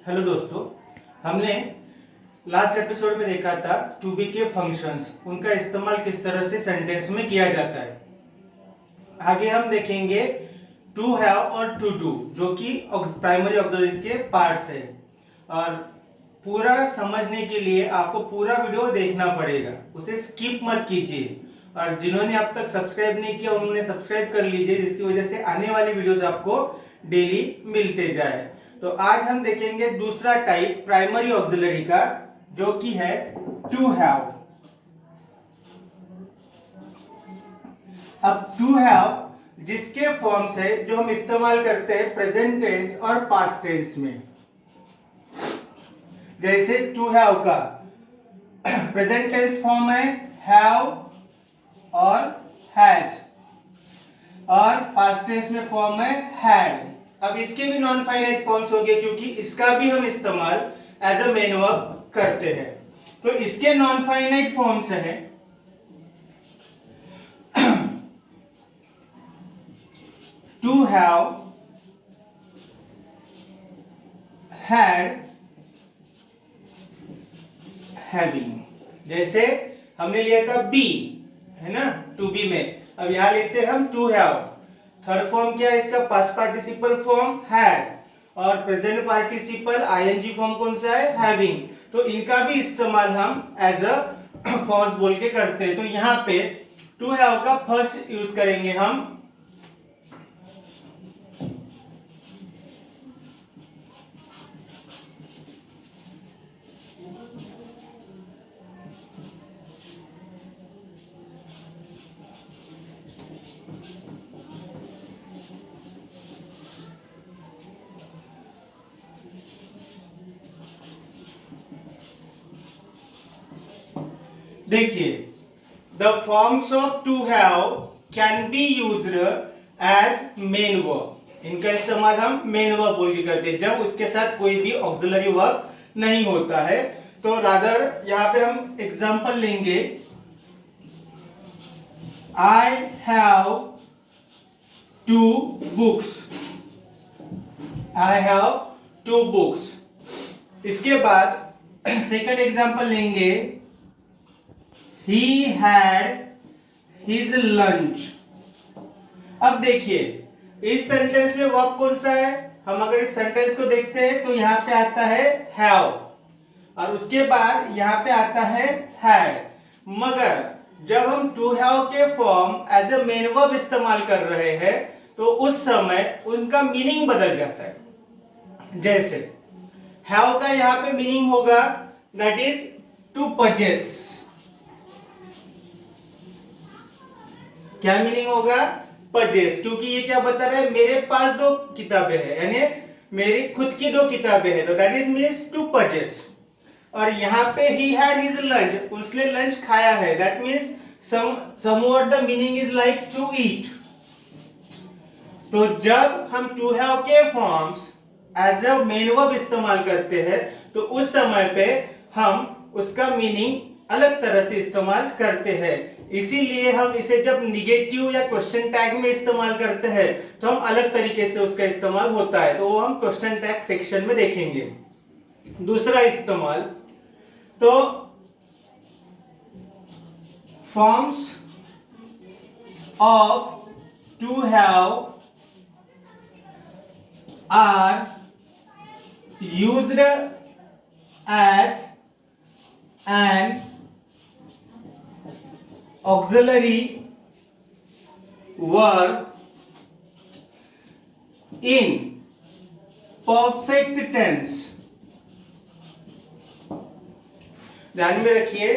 Hello दोस्तों, हमने last episode में देखा था टू बी के फंक्शंस, उनका इस्तेमाल किस तरह से सेंटेंस में किया जाता है। आगे हम देखेंगे टू हैव और टू डू, जो कि प्राइमरी ऑक्सिलरीज के पार्ट्स है। और पूरा समझने के लिए आपको पूरा वीडियो देखना पड़ेगा, उसे स्किप मत कीजिए। और जिन्होंने अब तक सब्सक्राइब नहीं किया उन्होंने सब्सक्राइब कर लीजिए, जिसकी वजह से आने वाली वीडियोज आपको डेली मिलते जाए। तो आज हम देखेंगे दूसरा टाइप प्राइमरी ऑक्सिलरी का, जो कि है टू हैव। अब टू हैव जिसके फॉर्म्स है जो हम इस्तेमाल करते हैं प्रेजेंट टेंस और पास्ट टेंस में। जैसे टू हैव का प्रेजेंट टेंस फॉर्म है हैव और हैज, और पास्ट टेंस में फॉर्म है हैड। अब इसके भी नॉन फाइनाइट फॉर्म्स हो गए, क्योंकि इसका भी हम इस्तेमाल एज अ मेन वर्ब करते हैं। तो इसके नॉन फाइनाइट फॉर्म्स है टू हैव, हैड, हैविंग। जैसे हमने लिया था बी, है ना, टू बी में। अब यहां लेते हैं हम टू हैव। थर्ड फॉर्म क्या है इसका? पास्ट पार्टिसिपल फॉर्म हैड, और प्रेजेंट पार्टिसिपल आईएनजी फॉर्म कौन सा है? हैविंग। तो इनका भी इस्तेमाल हम एज अ फॉर्म्स बोल के करते हैं। तो यहाँ पे टू हैव का फर्स्ट यूज करेंगे हम देखिए, the forms of to have can be used as main verb. इनका इस्तेमाल हम मेन वर्ब बोल के करते हैं जब उसके साथ कोई भी ऑक्सिलरी वर्ब नहीं होता है। तो रादर यहाँ पे हम एग्जांपल लेंगे, I have two books, I have two books. इसके बाद सेकंड एग्जांपल लेंगे, he had his lunch। अब देखिए इस सेंटेंस में वर्ब कौन सा है? हम अगर इस सेंटेंस को देखते हैं तो यहां पे आता है have, और उसके बाद यहां पे आता है had। मगर जब हम टू हैव के form as a main verb इस्तेमाल कर रहे हैं तो उस समय उनका मीनिंग बदल जाता है। जैसे हैव का यहां पे मीनिंग होगा दैट इज टू पजेस। क्या मीनिंग होगा? परचेस। क्योंकि ये क्या बता रहा है? मेरे पास दो किताबें हैं, यानी मेरी खुद की दो किताबें हैं, तो that is means to purchase. और यहाँ पे ही हैड हिज लंच, उसने लंच खाया है, that means somewhat the meaning is like to eat. तो जब हम टू हैव के forms as a main verb इस्तेमाल करते हैं तो उस समय पे हम उसका मीनिंग अलग तरह से इस्तेमाल करते हैं। इसीलिए हम इसे जब निगेटिव या क्वेश्चन टैग में इस्तेमाल करते हैं तो हम अलग तरीके से उसका इस्तेमाल होता है, तो वो हम क्वेश्चन टैग सेक्शन में देखेंगे। दूसरा इस्तेमाल, तो forms of to have are used as an auxiliary verb in perfect tense। ध्यान में रखिए,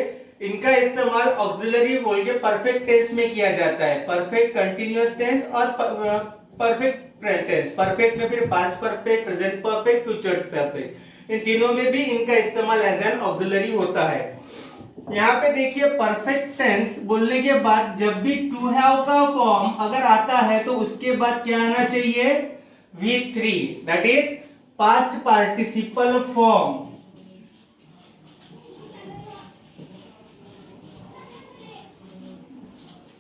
इनका इस्तेमाल ऑक्सिलरी बोल के परफेक्ट टेंस में किया जाता है, परफेक्ट कंटिन्यूअस टेंस और परफेक्ट टेंस। परफेक्ट में फिर past perfect, present perfect, future perfect, इन तीनों में भी इनका इस्तेमाल एज एन ऑक्सिलरी होता है। यहाँ पे देखिए परफेक्ट टेंस बोलने के बाद जब भी टू हैव का फॉर्म अगर आता है तो उसके बाद क्या आना चाहिए? V3, that is past participle form.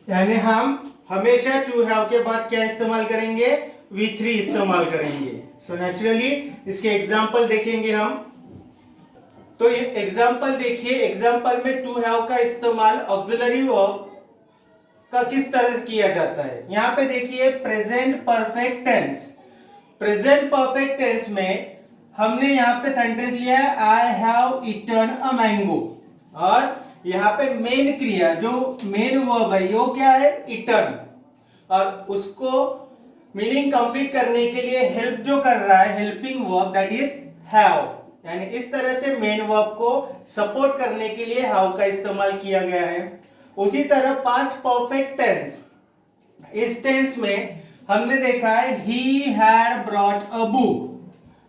यानी हम हमेशा टू हैव के बाद क्या इस्तेमाल करेंगे? V3 इस्तेमाल करेंगे। सो नेचुरली इसके एग्जाम्पल देखेंगे हम। तो ये एग्जाम्पल देखिए, एग्जाम्पल में टू हैव का इस्तेमाल ऑक्सिलरी वर्ब का किस तरह किया जाता है। यहां पे देखिए present perfect tense. Present perfect tense में हमने यहाँ पे सेंटेंस लिया है I have eaten a mango, और यहाँ पे मेन क्रिया जो मेन वर्ब है वो क्या है, ईटन, और उसको मीनिंग कंप्लीट करने के लिए हेल्प जो कर रहा है, helping verb that is have. यानी इस तरह से मेन वर्ब को सपोर्ट करने के लिए हैव का इस्तेमाल किया गया है। उसी तरह पास्ट परफेक्ट टेंस, इस टेंस में हमने देखा है he had brought a book,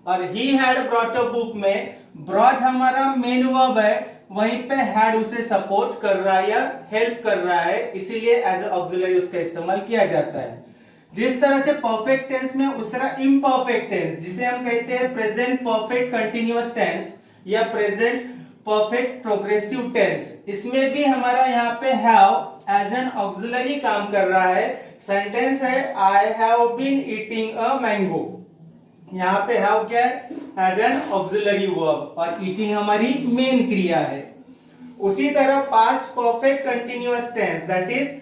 और he had brought a book में ब्रॉट हमारा मेन वर्ब है, वहीं पे हैड उसे सपोर्ट कर रहा है या हेल्प कर रहा है, इसीलिए एज ऑक्सिलरी उसका इस्तेमाल किया जाता है। जिस तरह से परफेक्ट टेंस में, उस तरह इम्परफेक्ट टेंस जिसे हम कहते हैं प्रेजेंट परफेक्ट कंटिन्यूअस टेंस या प्रेजेंट परफेक्ट प्रोग्रेसिव टेंस, इसमें भी हमारा यहाँ पे हैव एज एन ऑक्सिलरी काम कर रहा है। सेंटेंस है I have been eating a mango, यहाँ पे हैव क्या है, एज एन ऑक्सिलरी वर्ब, और ईटिंग हमारी मेन क्रिया है। उसी तरह past perfect continuous tense that is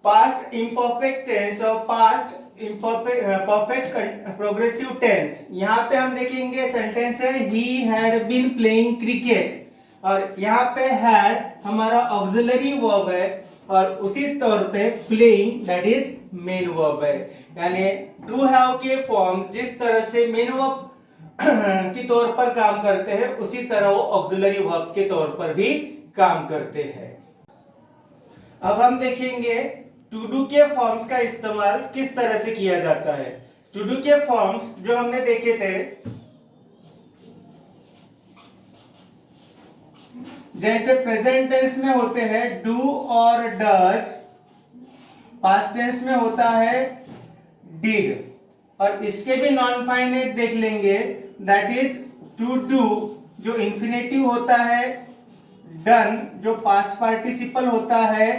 past imperfect tense और past imperfect perfect progressive tense, यहाँ पे हम देखेंगे सेंटेंस है he had been playing cricket, और यहाँ पे हैड हमारा ऑक्सिलरी वर्ब है, और उसी तौर पे playing that is main verb है। यानी टू हैव के फॉर्म्स जिस तरह से मेन वर्ब के तौर पर काम करते हैं, उसी तरह वो ऑक्सिलरी वर्ब के तौर पर भी काम करते हैं। अब हम देखेंगे टू डू के फॉर्म्स का इस्तेमाल किस तरह से किया जाता है। टू डू के फॉर्म्स जो हमने देखे थे, जैसे प्रेजेंट टेंस में होते हैं डू और डज, पास्ट टेंस में होता है डिड, और इसके भी नॉन फाइनाइट देख लेंगे दैट इज टू डू जो इंफिनिटिव होता है, डन जो पास्ट पार्टिसिपल होता है,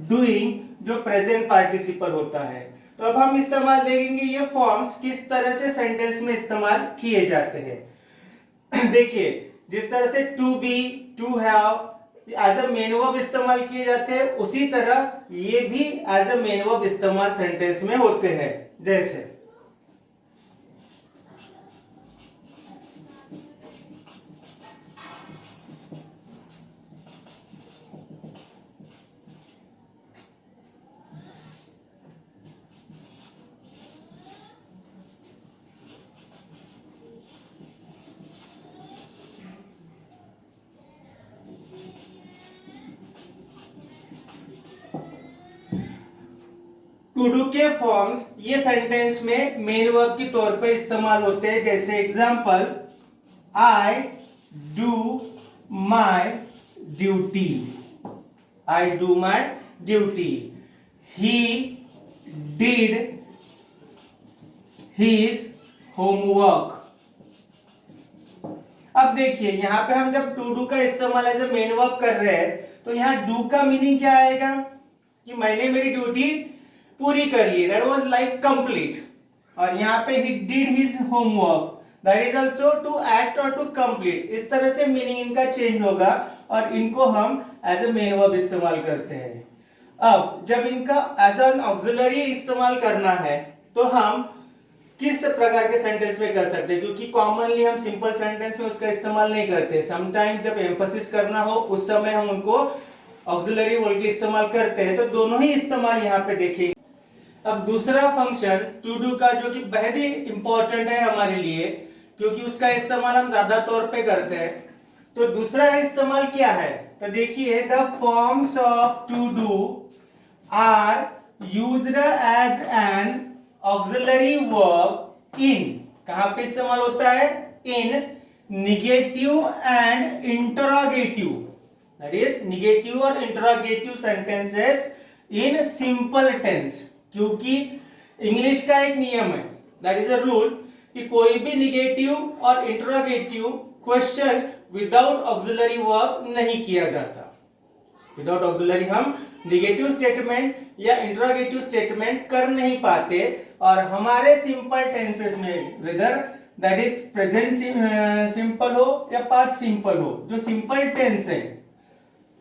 डूइंग जो प्रेजेंट पार्टिसिपल होता है। तो अब हम इस्तेमाल देखेंगे ये फॉर्म्स किस तरह से सेंटेंस में इस्तेमाल किए जाते हैं। देखिए जिस तरह से to be, to have as a main verb इस्तेमाल किए जाते हैं, उसी तरह ये भी एज अ मेन वर्ब इस्तेमाल सेंटेंस में होते हैं। जैसे टू डू के फॉर्म्स ये सेंटेंस में मेन वर्ब के तौर पे इस्तेमाल होते हैं। जैसे example I do my duty, I do my duty, he did his homework. अब देखिए यहां पे हम जब टू डू का इस्तेमाल एज अ मेन वर्ब कर रहे हैं, तो यहां डू का मीनिंग क्या आएगा कि मैंने मेरी ड्यूटी पूरी कर ली, दैट वाज लाइक कंप्लीट, और यहाँ पे he did his homework, that is also to act और टू कंप्लीट। इस तरह से मीनिंग इनका चेंज होगा, और इनको हम एज अ मेन वर्ब इस्तेमाल करते हैं। अब जब इनका एज एन ऑक्सिलरी इस्तेमाल करना है, तो हम किस प्रकार के सेंटेंस में कर सकते हैं, क्योंकि कॉमनली हम सिंपल सेंटेंस में उसका इस्तेमाल नहीं करते। समटाइम जब एम्फसिस करना हो उस समय हम उनको ऑक्सिलरी वर्ड के इस्तेमाल करते हैं। तो दोनों ही इस्तेमाल यहाँ पे देखेंगे। अब दूसरा फंक्शन टू डू का जो कि बेहद ही इंपॉर्टेंट है हमारे लिए, क्योंकि उसका इस्तेमाल हम ज्यादा तौर पे करते हैं। तो दूसरा इस्तेमाल क्या है, तो देखिए the forms of to do are used as an auxiliary verb in, कहां पे इस्तेमाल होता है, in negative and interrogative, that is negative और interrogative sentences in simple tense. क्योंकि इंग्लिश का एक नियम है, दैट इज अ रूल, कि कोई भी निगेटिव और interrogative question without auxiliary verb नहीं किया जाता। विदाउट ऑक्सिलरी हम निगेटिव स्टेटमेंट या इंट्रोगेटिव स्टेटमेंट कर नहीं पाते। और हमारे सिंपल टेंसेस में whether that is present simple हो या पास्ट सिंपल हो, जो सिंपल टेंस है,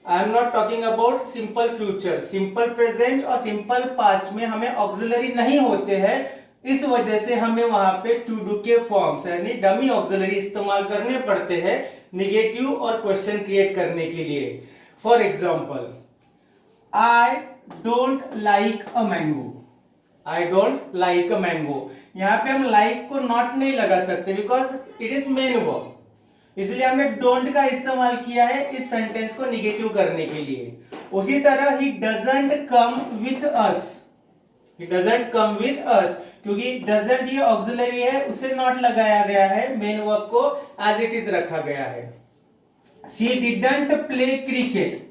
I am not talking about simple future, simple present और सिंपल पास्ट में हमें ऑक्सिलरी नहीं होते हैं। इस वजह से हमें वहां पे टू डू के फॉर्म्स यानी डमी ऑक्सिलरी इस्तेमाल करने पड़ते हैं निगेटिव और क्वेश्चन क्रिएट करने के लिए। For example, I don't like a mango, I don't like a mango. यहां पे हम लाइक को नॉट नहीं लगा सकते because it is main verb, इसलिए हमने डोंट का इस्तेमाल किया है इस सेंटेंस को निगेटिव करने के लिए। उसी तरह he doesn't come with us, he doesn't come with us, क्योंकि डजंट ये ऑक्सिलरी है, उसे नॉट लगाया गया है, मेन वर्ब को एज इट इज रखा गया है। She didn't play cricket,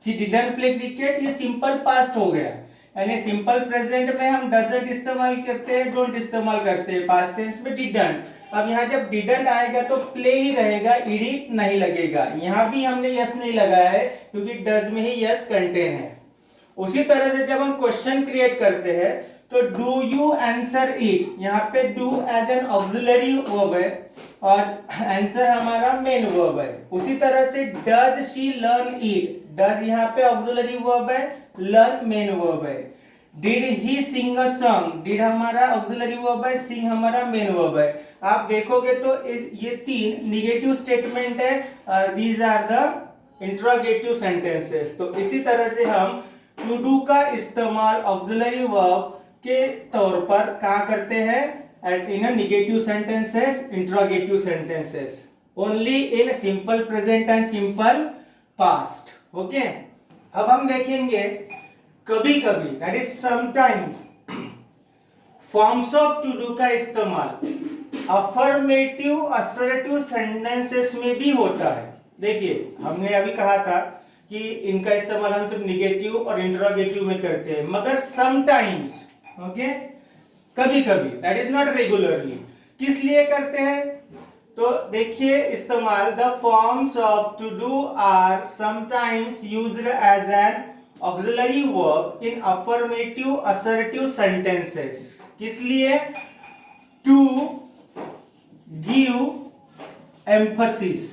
she didn't play cricket ये सिंपल पास्ट हो गया, यानी सिंपल प्रेजेंट में हम डजंट इस्तेमाल करते हैं, डोंट इस्तेमाल करते हैं, पास्ट टेंस में डिडंट। अब यहाँ जब डिडंट आएगा तो प्ले ही रहेगा, ईडी नहीं लगेगा। यहाँ भी हमने यस नहीं लगाया है क्योंकि डज में ही यस कंटेन है। उसी तरह से जब हम क्वेश्चन क्रिएट करते हैं तो डू यू आंसर इट, यहाँ पे do as an auxiliary verb है और आंसर हमारा मेन वर्ब है। उसी तरह से does she learn it, does यहाँ पे ऑक्सिलरी वर्ब है, लर्न मेन वर्ब है। Did he sing a song, did हमारा ऑक्सिलरी वर्ब है, सिंग हमारा मेन वर्ब है। आप देखोगे तो ये तीन निगेटिव स्टेटमेंट है और these are the interrogative sentences. तो इसी तरह से हम टू डू का इस्तेमाल ऑक्सिलरी वर्ब के तौर पर कहाँ करते हैं, in negative sentences, interrogative sentences, only in simple present and simple past. Okay, अब हम देखेंगे कभी कभी that is sometimes forms of to do का इस्तेमाल अफर्मेटिव असर्टिव सेंटेंसेस में भी होता है। देखिए हमने अभी कहा था कि इनका इस्तेमाल हम सिर्फ निगेटिव और इंट्रोगेटिव में करते हैं, मगर समटाइम्स, ओके, कभी कभी, दैट इज नॉट रेगुलरली। किस लिए करते हैं तो देखिए इस्तेमाल, the forms of to do are sometimes used as an auxiliary verb in affirmative assertive sentences. किस लिए, to give emphasis,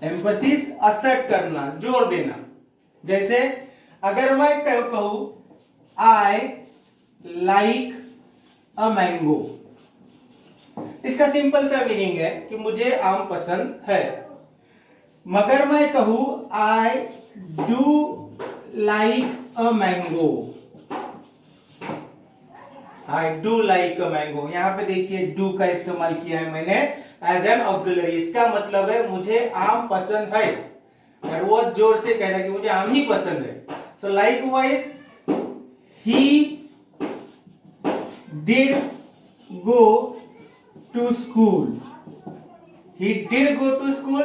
emphasis assert करना, जोर देना। जैसे अगर मैं कहूं आई लाइक अ मैंगो, इसका सिंपल सा मीनिंग है कि मुझे आम पसंद है। मगर मैं कहूं I do like a mango, I do like a mango, यहां पे देखिए डू का इस्तेमाल किया है मैंने एज एन ऑक्सिलरी। इसका मतलब है मुझे आम पसंद है, दैट वाज जोर से कहना कि मुझे आम ही पसंद है। सो likewise he did go to school, he did go to school,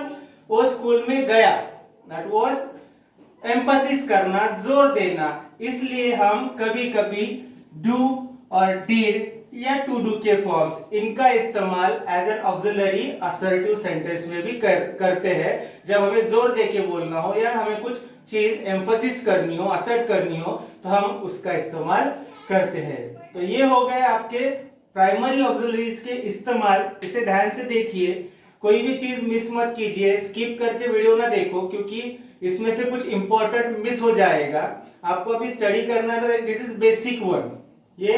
वो स्कूल में गया, that was एम्फसिस करना, जोर देना। इसलिए हम कभी कभी डू और डिड या टू डू के फॉर्म्स इनका इस्तेमाल as an auxiliary assertive sentence में भी करते हैं। जब हमें जोर देके बोलना हो या हमें कुछ चीज एम्फसिस करनी हो, असर्ट करनी हो, तो हम उसका इस्तेमाल करते हैं। तो ये हो गए आपके प्राइमरी ऑक्सिलरीज के इस्तेमाल। इसे ध्यान से देखिए, कोई भी चीज मिस मत कीजिए, स्किप करके वीडियो ना देखो क्योंकि इसमें से कुछ इंपॉर्टेंट मिस हो जाएगा। आपको अभी स्टडी करना है, दिस इज बेसिक वन। ये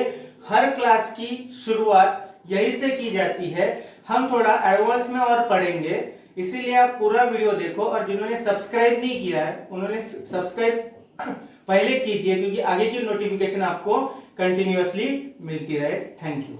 हर क्लास की शुरुआत यही से की जाती है। हम थोड़ा एडवांस में और पढ़ेंगे, इसीलिए आप पूरा वीडियो देखो। और जिन्होंने सब्सक्राइब नहीं किया है उन्होंने सब्सक्राइब पहले कीजिए क्योंकि आगे की नोटिफिकेशन आपको कंटिन्यूअसली मिलती रहे। Thank you.